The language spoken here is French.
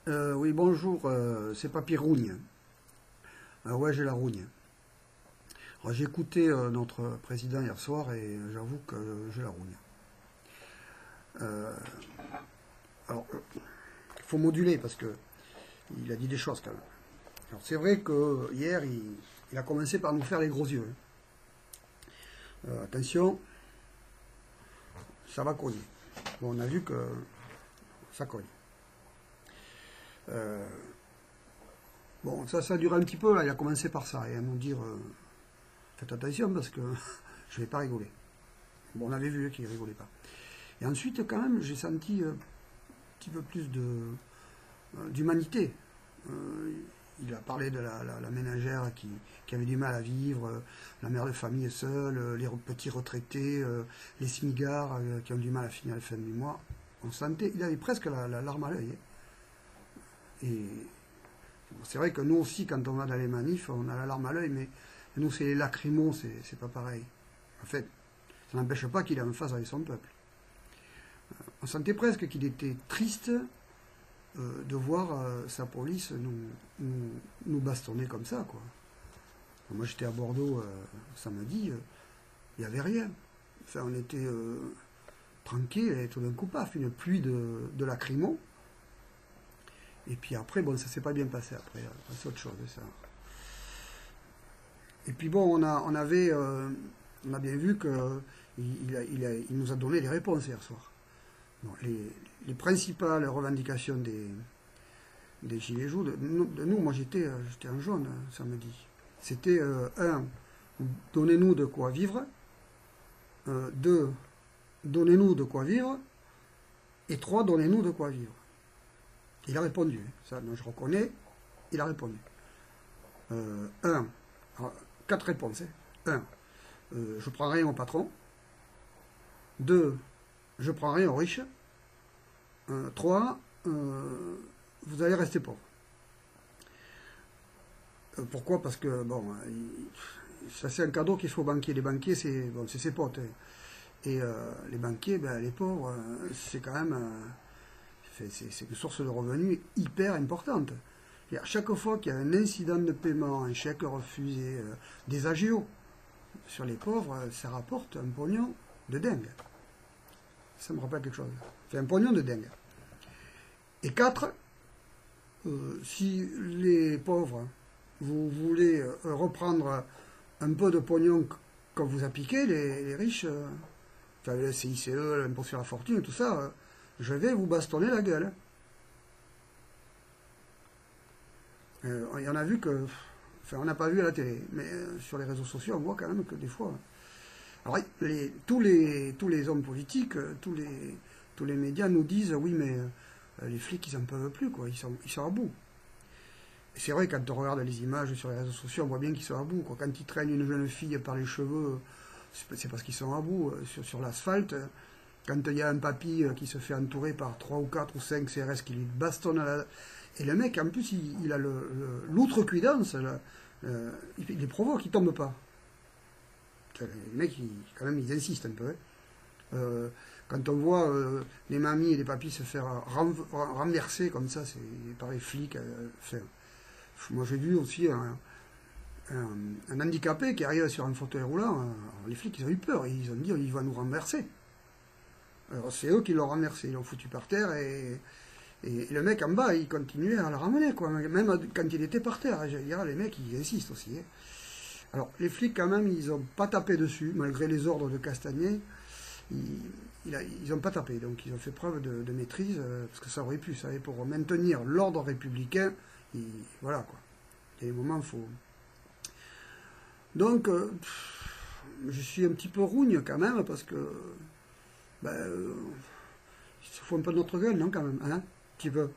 Oui, bonjour, c'est Papy Rougne. Ouais, j'ai la rougne. Alors, j'ai écouté notre président hier soir et j'avoue que j'ai la rougne. Euh, alors, il faut moduler parce que il a dit des choses quand même. Alors, c'est vrai que hier, il a commencé par nous faire les gros yeux. Attention, ça va cogner. Bon, on a vu que ça cogne. Euh, bon, ça a duré un petit peu, là, il a commencé par ça, et à nous dire, faites attention parce que je ne vais pas rigoler. Bon, on avait vu qu'il ne rigolait pas. Et ensuite, quand même, j'ai senti un petit peu plus d'humanité. Euh, il a parlé de la ménagère qui avait du mal à vivre, la mère de famille seule, les petits retraités, les smigards qui ont du mal à finir la fin du mois. On sentait, il avait presque la larme à l'œil. Et c'est vrai que nous aussi, quand on va dans les manifs, on a la larme à l'œil, mais nous, c'est les lacrymos, c'est pas pareil. En fait, ça n'empêche pas qu'il est en phase avec son peuple. On sentait presque qu'il était triste de voir sa police nous bastonner comme ça, quoi. Moi, j'étais à Bordeaux samedi, il n'y avait rien. Enfin, on était tranquille, et tout d'un coup, paf, une pluie de lacrymos. Et puis après, bon, ça s'est pas bien passé après, c'est autre chose, ça. Et puis bon, on a bien vu que il nous a donné les réponses hier soir. Bon, les principales revendications des Gilets jaunes, moi j'étais en jaune samedi. C'était un, donnez-nous de quoi vivre, deux, donnez-nous de quoi vivre, et trois, donnez-nous de quoi vivre. Il a répondu, ça non, je reconnais, il a répondu. Un, alors, quatre réponses. Un, je prends rien au patron. Deux, je prends rien aux riches. Trois, vous allez rester pauvre. Pourquoi? Parce que, bon, ça c'est un cadeau qu'il faut aux banquiers. Les banquiers, c'est bon, ses potes. Et les banquiers, ben, les pauvres, c'est quand même c'est une source de revenus hyper importante. Et à chaque fois qu'il y a un incident de paiement, un chèque refusé, des AGO sur les pauvres, ça rapporte un pognon de dingue. Ça me rappelle quelque chose. C'est un pognon de dingue. Et quatre, si les pauvres, vous voulez reprendre un peu de pognon qu'on vous a piqué, les riches, enfin le CICE, l'impôt sur la fortune, tout ça, je vais vous bastonner la gueule. Il y en a vu que, enfin on n'a pas vu à la télé, mais sur les réseaux sociaux on voit quand même que des fois. Alors tous les hommes politiques, tous les médias nous disent oui mais les flics ils en peuvent plus quoi, ils sont à bout. Et c'est vrai quand on regarde les images sur les réseaux sociaux on voit bien qu'ils sont à bout quoi. Quand ils traînent une jeune fille par les cheveux, c'est parce qu'ils sont à bout sur l'asphalte. Quand il y a un papy qui se fait entourer par 3 ou 4 ou 5 CRS qui lui bastonnent à la... Et le mec, en plus, il a l'outrecuidance, il les provoque, il tombe pas. Les mecs, quand même, ils insistent un peu. Quand on voit les mamies et les papys se faire renverser comme ça, c'est par les flics. Moi, j'ai vu aussi un handicapé qui arrive sur un fauteuil roulant. Les flics, ils ont eu peur. Ils ont dit, il va nous renverser. Alors c'est eux qui l'ont renversé, ils l'ont foutu par terre et le mec en bas il continuait à le ramener quoi, même quand il était par terre. Je veux dire, les mecs ils insistent aussi. Hein. Alors les flics quand même ils n'ont pas tapé dessus, malgré les ordres de Castagnier, ils n'ont pas tapé, donc ils ont fait preuve de maîtrise, parce que ça aurait pu, ça, pour maintenir l'ordre républicain, voilà quoi. Il y a des moments il faut. Donc je suis un petit peu rougne quand même parce que. Ben, il se fout un peu de notre gueule, non, quand même, hein, un petit peu.